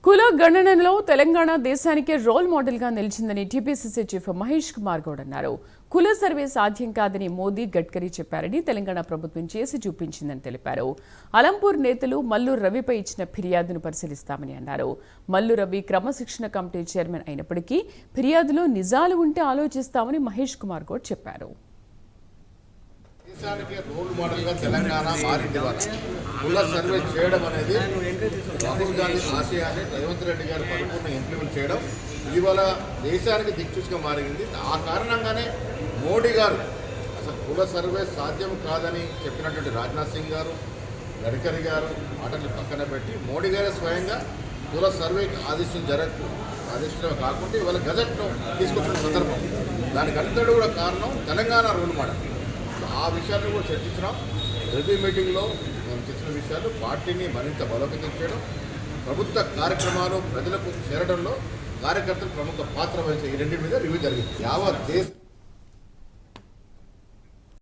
కుల గణనలో తెలంగాణ దేశానికి రోల్ మోడల్ గా నిలిచిందని టీపీసీసీ చీఫ్ మహేష్ కుమార్ గౌడ్ అన్నారు. కుల సర్వే సాధ్యం కాదని మోదీ గడ్కరీ చెప్పారని తెలంగాణ ప్రభుత్వం చేసి చూపించిందని తెలిపారు. అలంపూర్ నేతలు మల్లు రవిపై ఇచ్చిన ఫిర్యాదును పరిశీలిస్తామని అన్నారు. మల్లు రవి క్రమశిక్షణ కమిటీ చైర్మన్ అయినప్పటికీ ఫిర్యాదులో నిజాలు ఉంటే ఆలోచిస్తామని మహేష్ కుమార్ గౌడ్ చెప్పారు. దేశానికి రోల్ మోడల్గా తెలంగాణ మారింది. కుల సర్వే చేయడం అనేది రాహుల్ గాంధీ ఆశయాన్ని రేవంత్ రెడ్డి గారు పరిపూర్ణ ఇంప్లిమెంట్ చేయడం ఇవాళ దేశానికి దిక్సూచిగా మారింది. ఆ కారణంగానే మోడీ గారు అసలు కుల సర్వే సాధ్యం కాదని చెప్పినటువంటి రాజ్నాథ్ సింగ్ గారు, గడ్కరీ గారు మాటలు పక్కన పెట్టి మోడీ గారే స్వయంగా కుల సర్వేకి ఆదేశించడమే కాకుండా ఇవాళ గజెట్ను తీసుకొచ్చిన సందర్భం. దానికి అంతటి కూడా కారణం తెలంగాణ రోల్ మోడల్. ఆ విషయాన్ని కూడా చర్చించినాం. రివ్యూ మీటింగ్లో మేము చర్చించిన విషయాలు పార్టీని మరింత బలోపేతం చేయడం, ప్రభుత్వ కార్యక్రమాలు ప్రజలకు చేరడంలో కార్యకర్తలు ప్రముఖ పాత్ర వహించే ఈ రెండింటి మీద రివ్యూ జరిగింది. యావత్ దేశ